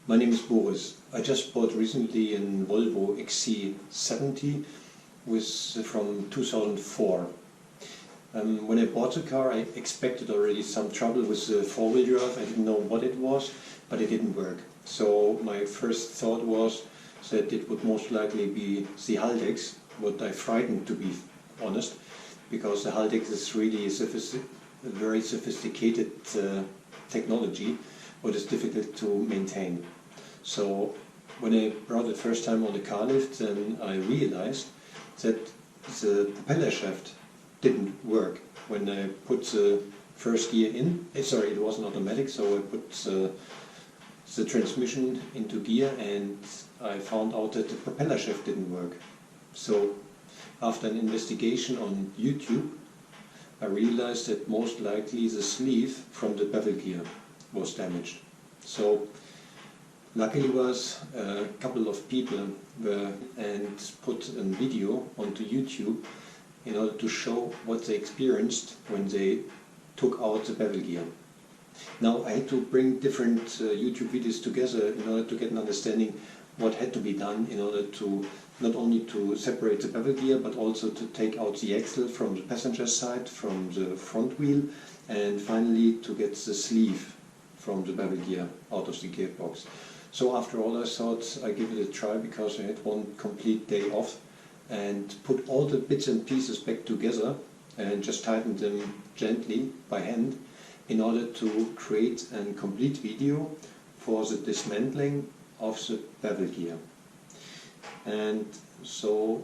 My name is Boris. I just bought recently a Volvo XC70 from 2004. When I bought the car, I expected already some trouble with the four-wheel drive. I didn't know what it was, but it didn't work. So my first thought was that it would most likely be the Haldex, what I frightened, to be honest, because the Haldex is really a very sophisticated technology, what is difficult to maintain. So when I brought it first time on the car lift, then I realized that the propeller shaft didn't work. When I put the first gear in, sorry, it wasn't automatic, so I put the transmission into gear and I found out that the propeller shaft didn't work. So after an investigation on YouTube, I realized that most likely the sleeve from the bevel gear was damaged. So luckily was a couple of people and put a video onto YouTube in order to show what they experienced when they took out the bevel gear. Now I had to bring different YouTube videos together in order to get an understanding what had to be done in order to not only to separate the bevel gear but also to take out the axle from the passenger side, from the front wheel, and finally to get the sleeve from the bevel gear out of the gearbox. So after all, I thought I'd give it a try because I had one complete day off and put all the bits and pieces back together and just tightened them gently by hand in order to create a complete video for the dismantling of the bevel gear. And so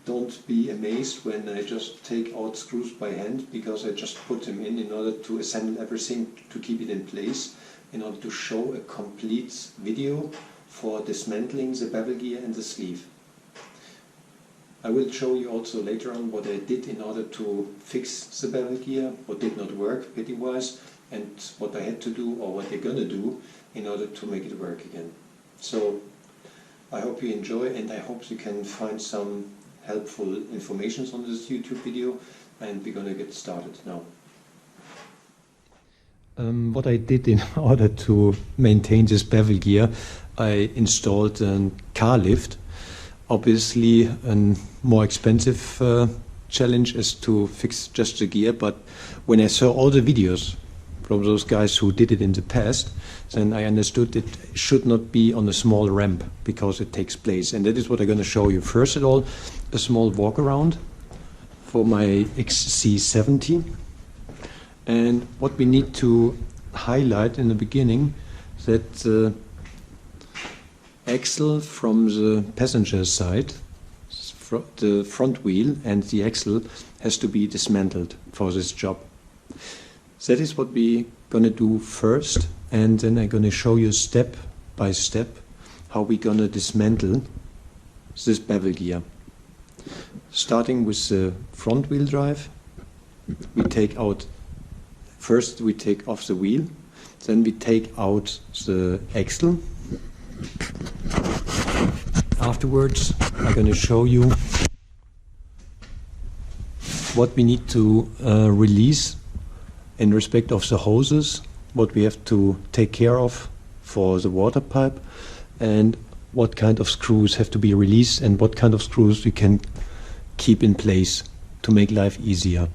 don't be amazed when I just take out screws by hand, because I just put them in order to assemble everything to keep it in place, in order to show a complete video for dismantling the bevel gear and the sleeve. I will show you also later on what I did in order to fix the bevel gear, what did not work pity-wise, and what I had to do or what they're gonna do in order to make it work again. So I hope you enjoy, and I hope you can find some helpful information on this YouTube video, and we're gonna get started now. What I did in order to maintain this bevel gear, I installed a car lift. Obviously a more expensive challenge is to fix just the gear, but when I saw all the videos from those guys who did it in the past, then I understood it should not be on a small ramp because it takes place. And that is what I'm going to show you. First of all, a small walk around for my XC70. And what we need to highlight in the beginning, that the axle from the passenger side, the front wheel and the axle, has to be dismantled for this job. That is what we're going to do first, and then I'm going to show you step by step how we're going to dismantle this bevel gear. Starting with the front wheel drive, we take out, first we take off the wheel, then we take out the axle. Afterwards, I'm going to show you what we need to release in respect of the hoses, what we have to take care of for the water pipe, and what kind of screws have to be released and what kind of screws we can keep in place to make life easier.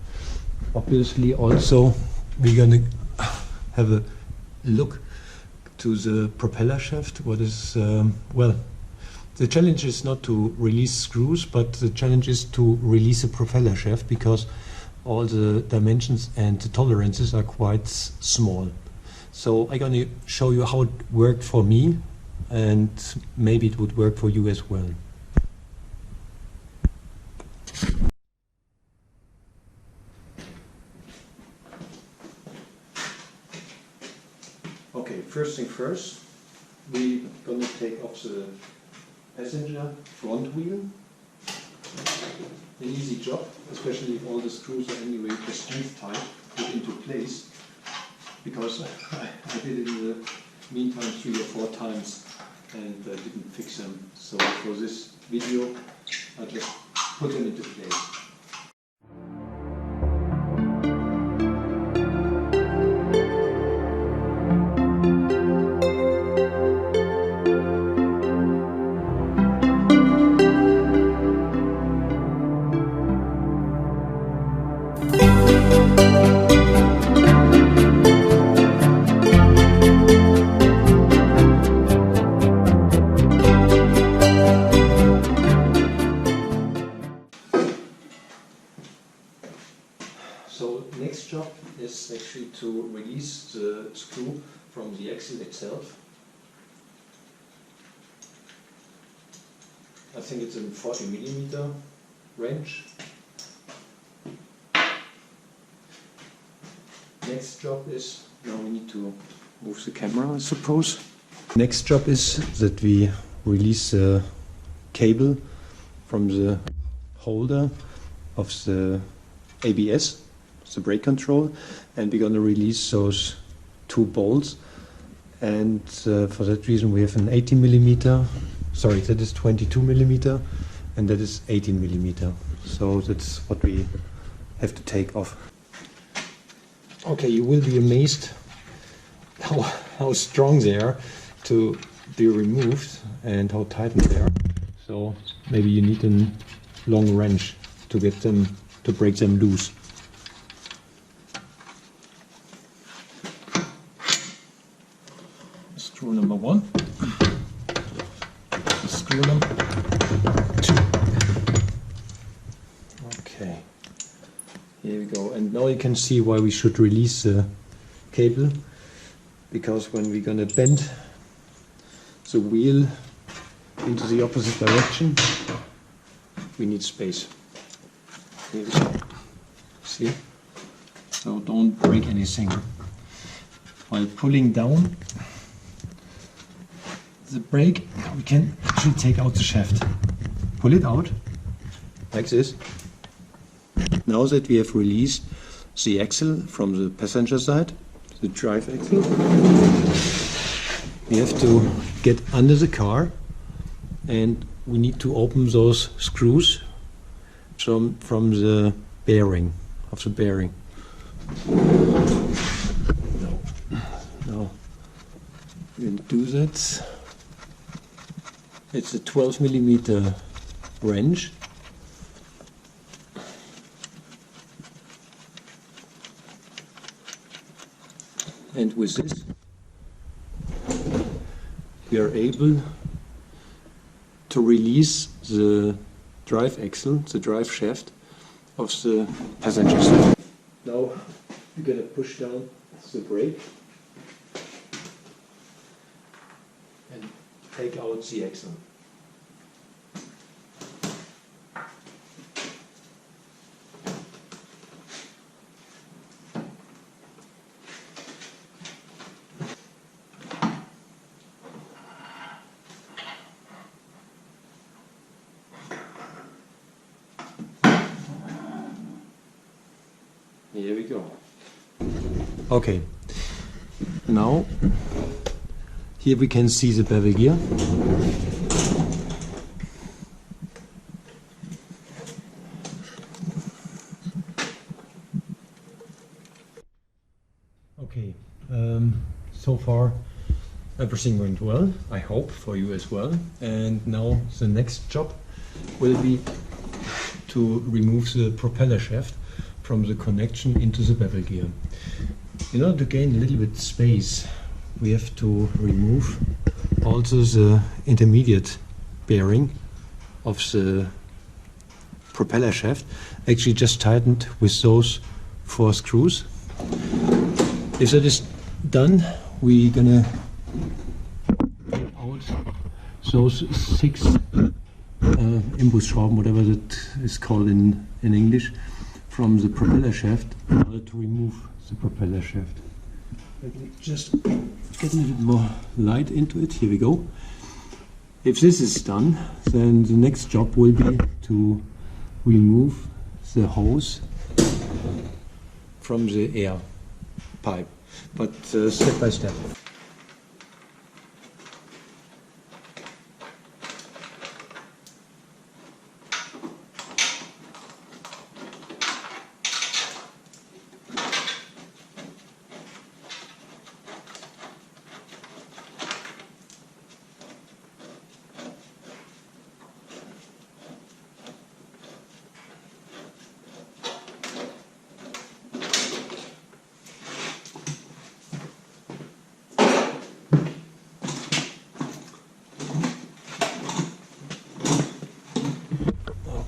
Obviously also we're going to have a look to the propeller shaft. What is, well, the challenge is not to release screws, but the challenge is to release a propeller shaft, because all the dimensions and the tolerances are quite small. So I'm going to show you how it worked for me, and maybe it would work for you as well. Okay, first thing first, we're going to take off the passenger front wheel. An easy job, especially if all the screws are anyway just tight, put into place, because I did it in the meantime 3 or 4 times and didn't fix them. So for this video I just put them into place. release the screw from the axle itself. I think it's a 40mm wrench. Next job is, now we need to move the camera, I suppose. Next job is that we release the cable from the holder of the ABS, the brake control, and we're going to release those two bolts. And for that reason we have an 18mm, sorry, that is 22mm, and that is 18mm. So that's what we have to take off. Okay, you will be amazed how strong they are to be removed and how tightened they are. So maybe you need a long wrench to get them, to break them loose. Screw number 1. Screw number 2. Okay, here we go. And now you can see why we should release the cable, because when we're gonna bend the wheel into the opposite direction, we need space. Here we go. See? So don't break anything. While pulling down the brake, we can actually take out the shaft. Pull it out, like this. Now that we have released the axle from the passenger side, the drive axle, we have to get under the car, and we need to open those screws from the bearing, of the bearing. No, we can do that. It's a 12mm wrench. And with this we are able to release the drive axle, the drive shaft of the passenger side. Now we're going to push down the brake and take out the axle. Here we go. Okay, now here we can see the bevel gear. Okay, so far everything went well, I hope for you as well. And now the next job will be to remove the propeller shaft from the connection into the bevel gear. In order to gain a little bit space, we have to remove also the intermediate bearing of the propeller shaft, actually just tightened with those 4 screws. If that is done, we're gonna take out those 6 Imbusschrauben, whatever that is called in English, from the propeller shaft in order to remove the propeller shaft. Let me just get a little bit more light into it. Here we go. If this is done, then the next job will be to remove the hose from the air pipe, but step by step.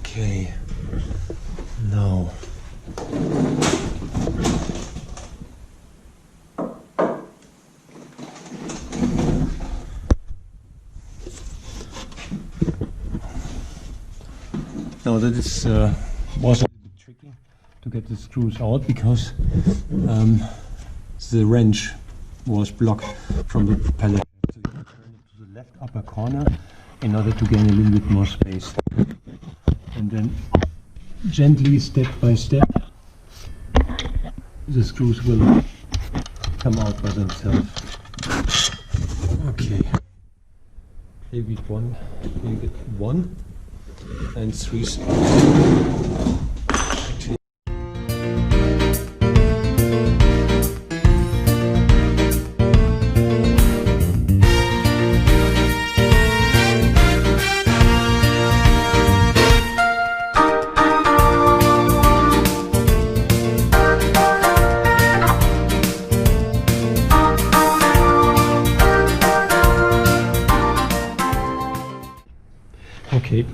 Okay, now Now that is was a little bit tricky to get the screws out because the wrench was blocked from the propeller. So you can turn it to the left upper corner in order to gain a little bit more space. And then gently, step by step, the screws will come out by themselves. Okay. Here we get one and three. Okay,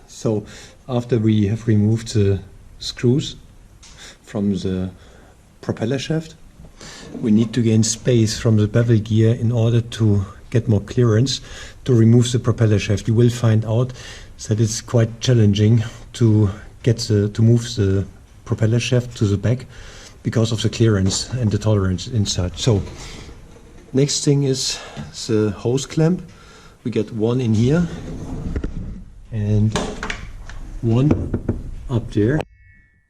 so after we have removed the screws from the propeller shaft, we need to gain space from the bevel gear in order to get more clearance to remove the propeller shaft. You will find out that it's quite challenging to move the propeller shaft to the back because of the clearance and the tolerance inside. So next thing is the hose clamp. We get one in here and one up there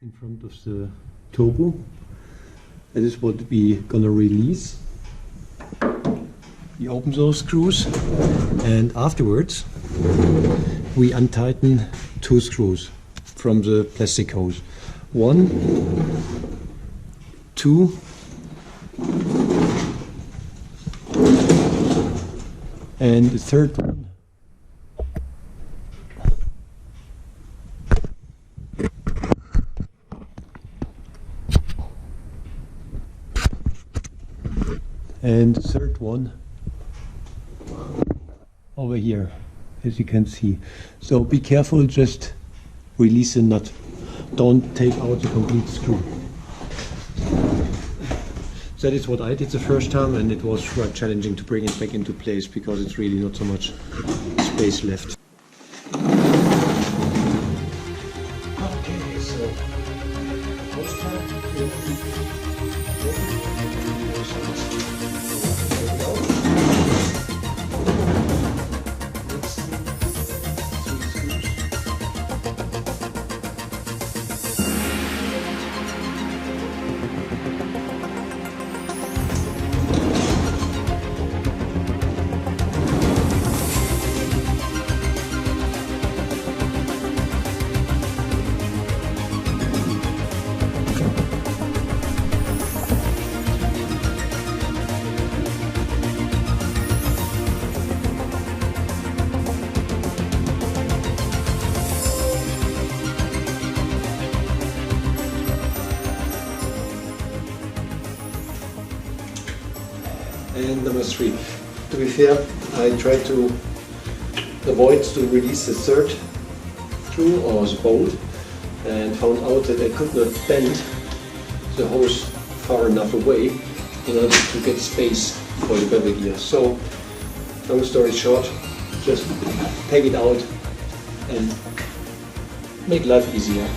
in front of the turbo. That is what we're gonna release. We open those screws and afterwards we untighten two screws from the plastic hose. One, two, and the third one. And the third one over here, as you can see. So be careful, just release the nut. Don't take out the complete screw. That is what I did the first time, and it was quite challenging to bring it back into place because it's really not so much space left. Okay, so hose clamp. And number three, to be fair, I tried to avoid to release the third screw or the bolt and found out that I could not bend the hose far enough away in order to get space for the bevel gear. So, long story short, just take it out and make life easier.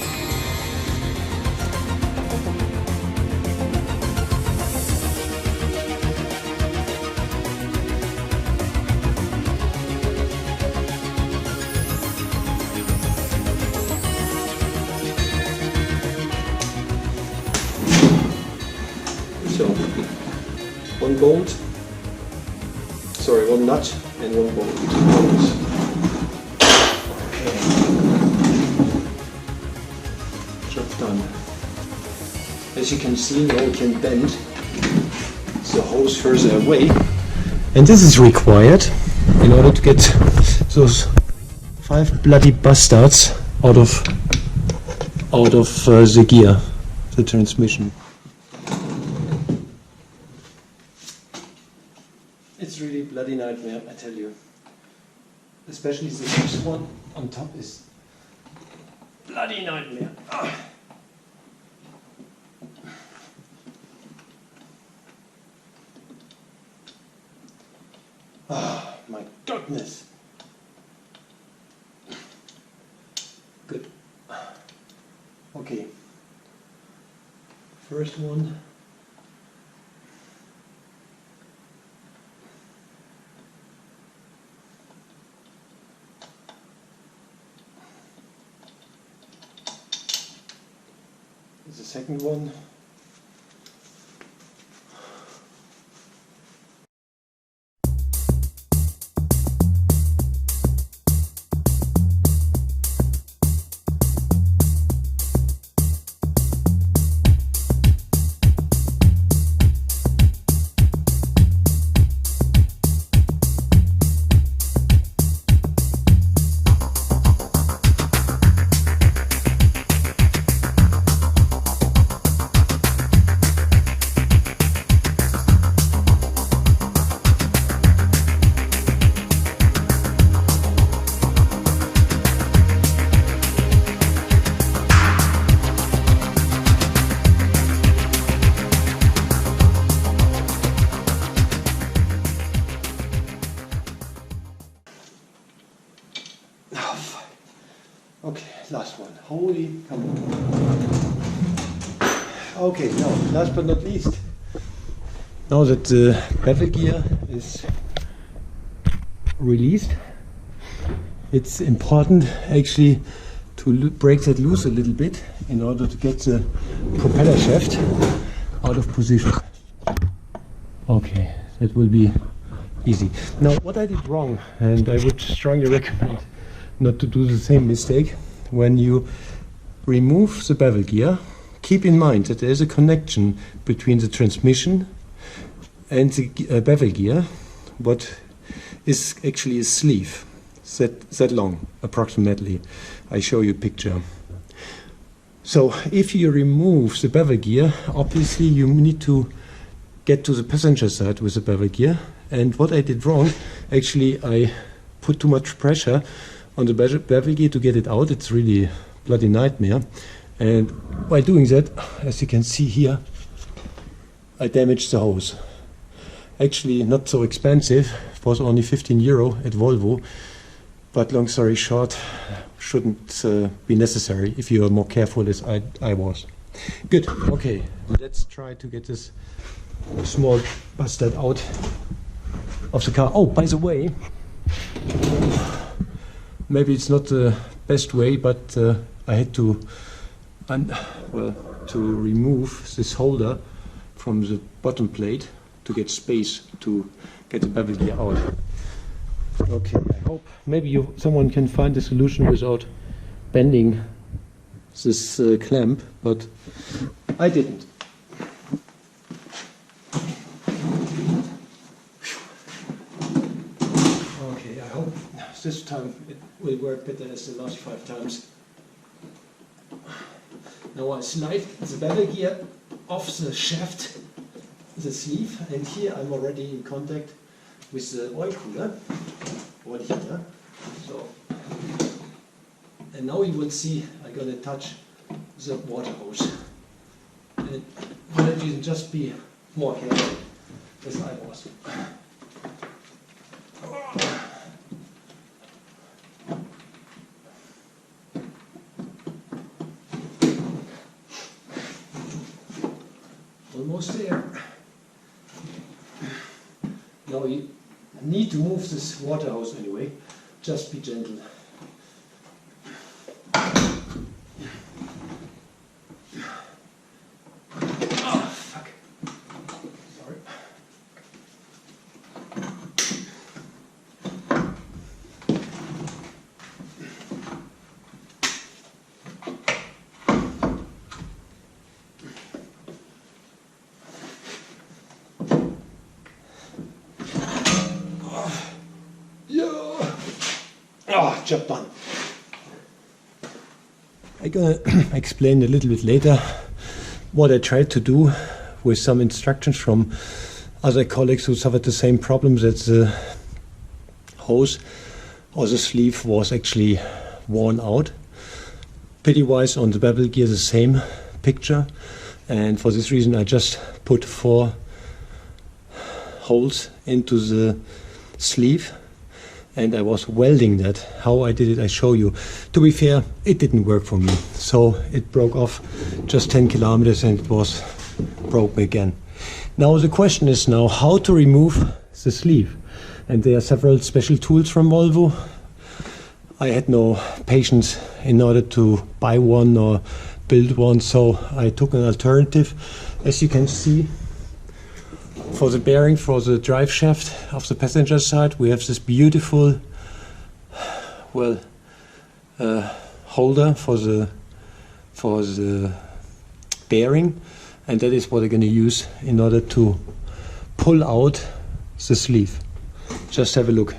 So, one bolt, sorry, one nut and one bolt. Okay, job done. As you can see, now we can bend the hose further away, and this is required in order to get those 5 bloody bastards out of the gear, the transmission. It's really a bloody nightmare, I tell you. Especially the first one on top is bloody nightmare. Oh my goodness. First one. The second one. Okay, last one. Holy come on. Okay, now last but not least. Now that the bevel gear is released, it's important actually to break that loose a little bit in order to get the propeller shaft out of position. Okay, that will be easy. Now what I did wrong, and I would strongly recommend not to do the same mistake. When you remove the bevel gear, keep in mind that there is a connection between the transmission and the bevel gear, what is actually a sleeve that long approximately. I show you a picture. So if you remove the bevel gear, obviously you need to get to the passenger side with the bevel gear, and what I did wrong, actually I put too much pressure on the bevel gear to get it out. It's really a bloody nightmare. And by doing that, as you can see here, I damaged the hose. Actually not so expensive, it was only 15 euro at Volvo, but long story short, shouldn't be necessary if you are more careful as I was. Good, okay, let's try to get this small bastard out of the car. Oh, by the way, maybe it's not the best way, but I had to remove this holder from the bottom plate to get space to get the bevel gear out. Okay, I hope maybe someone can find a solution without bending this clamp, but I didn't. Okay, I hope this time it will work better as the last 5 times. Now I slide the bevel gear off the shaft, the sleeve, and here I'm already in contact with the oil cooler or heater. So, and now you will see I'm going to touch the water hose. And for that reason, just be more careful as I was. Almost there. Now you need to move this water hose anyway. Just be gentle. Oh, fuck. Sorry. Oh, job done. I'm gonna explain a little bit later what I tried to do with some instructions from other colleagues who suffered the same problem, that the hose or the sleeve was actually worn out. Pity-wise on the bevel gear the same picture, and for this reason I just put 4 holes into the sleeve. and I was welding that. How I did it, I show you. To be fair, it didn't work for me. So it broke off just 10 kilometers and it was broke again. Now the question is now how to remove the sleeve. And there are several special tools from Volvo. I had no patience in order to buy one or build one, so I took an alternative. As you can see, for the bearing for the drive shaft of the passenger side, we have this beautiful, well, holder for the bearing, and that is what I'm going to use in order to pull out the sleeve. Just have a look.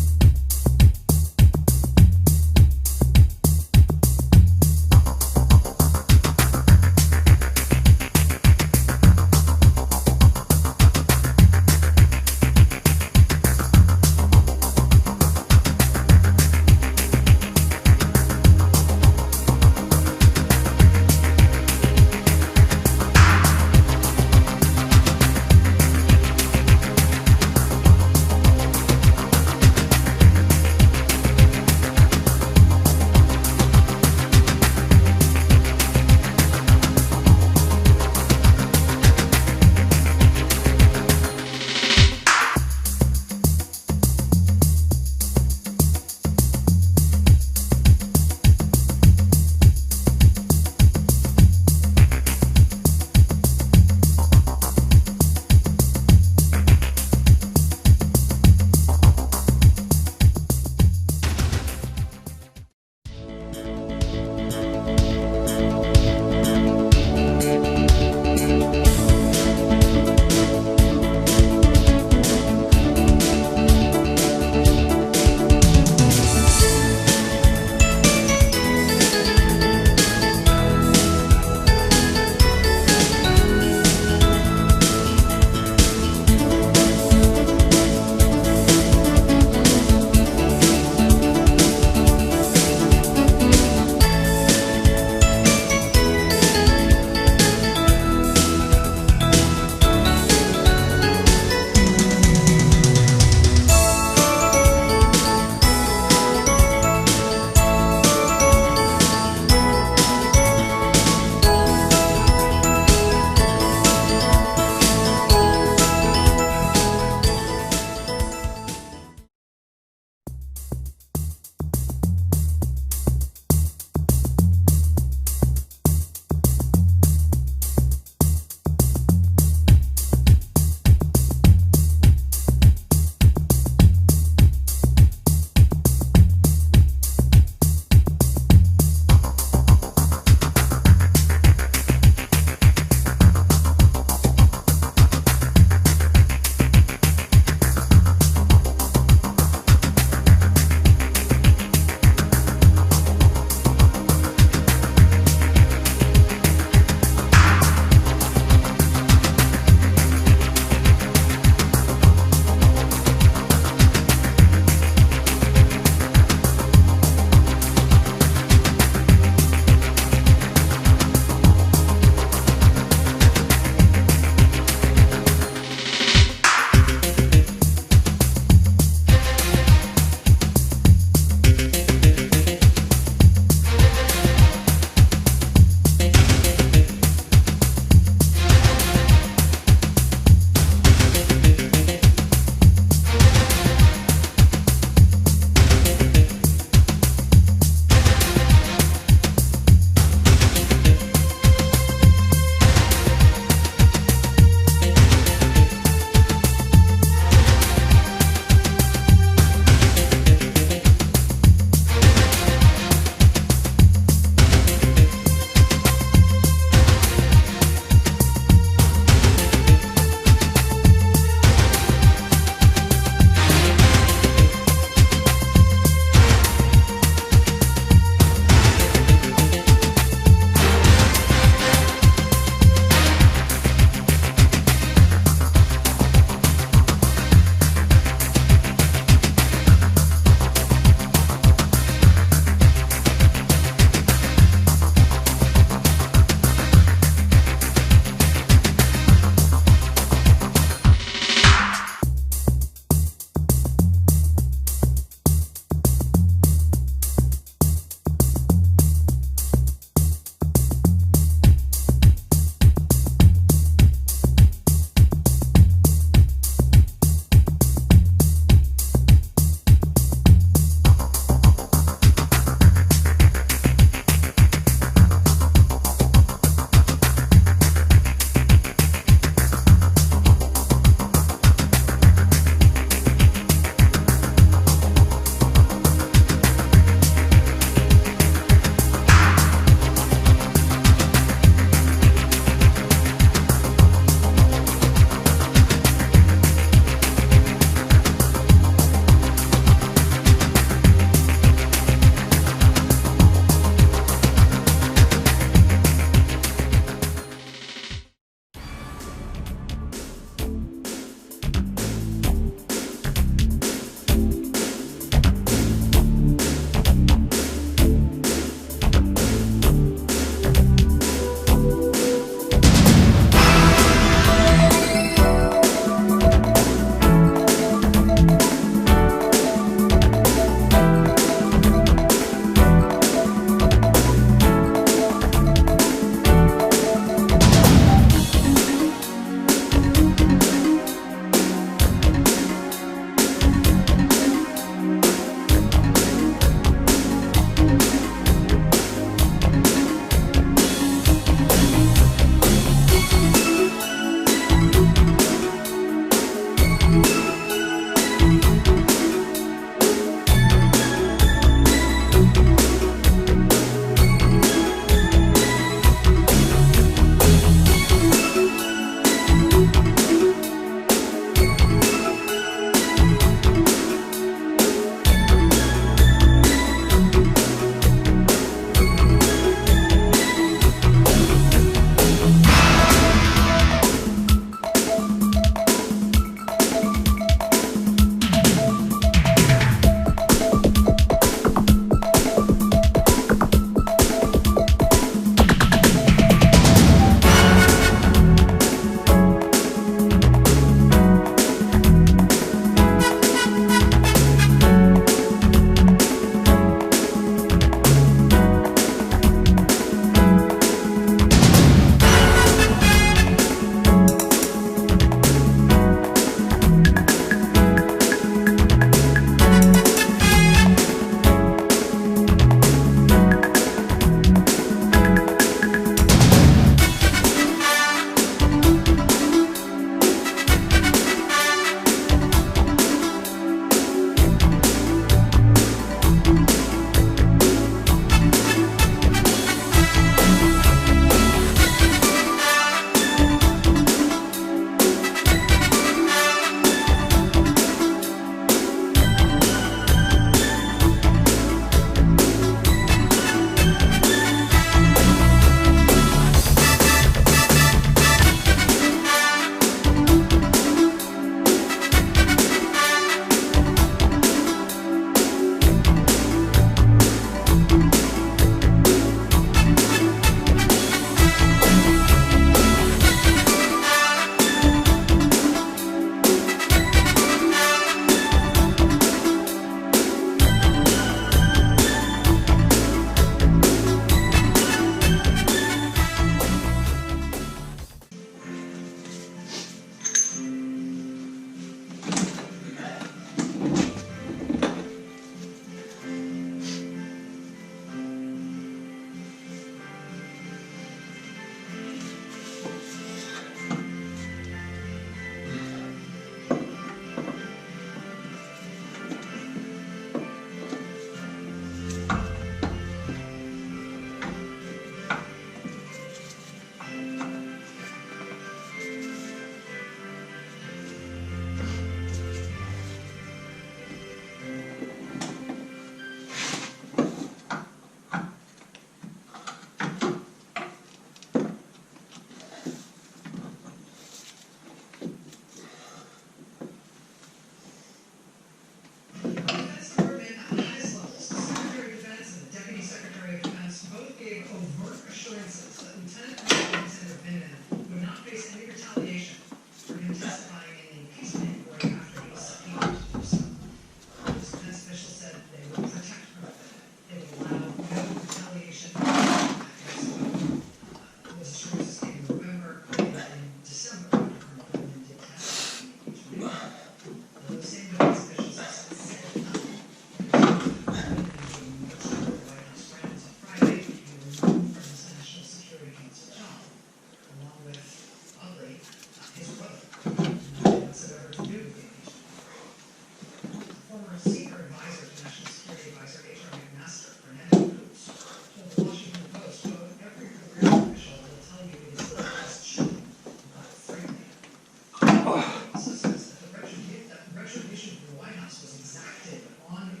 White House was exacted on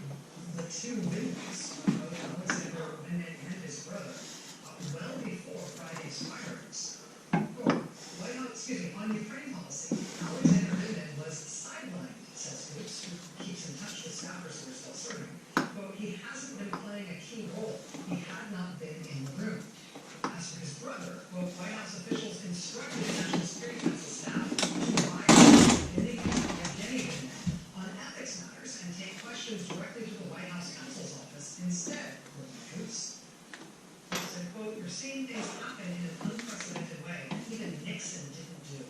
the two witnesses, Alexander and his brother, well before Friday's firings. On Ukraine policy, Alexander Vindman was sidelined, says Fuchs, who keeps in touch with staffers who are still serving. Quote, he hasn't been playing a key role. He had not been in the room. As for his brother, quote, White House officials instructed National Security Council staff to rely on Vindman on ethics matters and take questions directly to the White House counsel's office instead, quote Fuchs. He said, quote, you're seeing things happen in an unprecedented way even Nixon didn't do.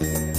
Bye.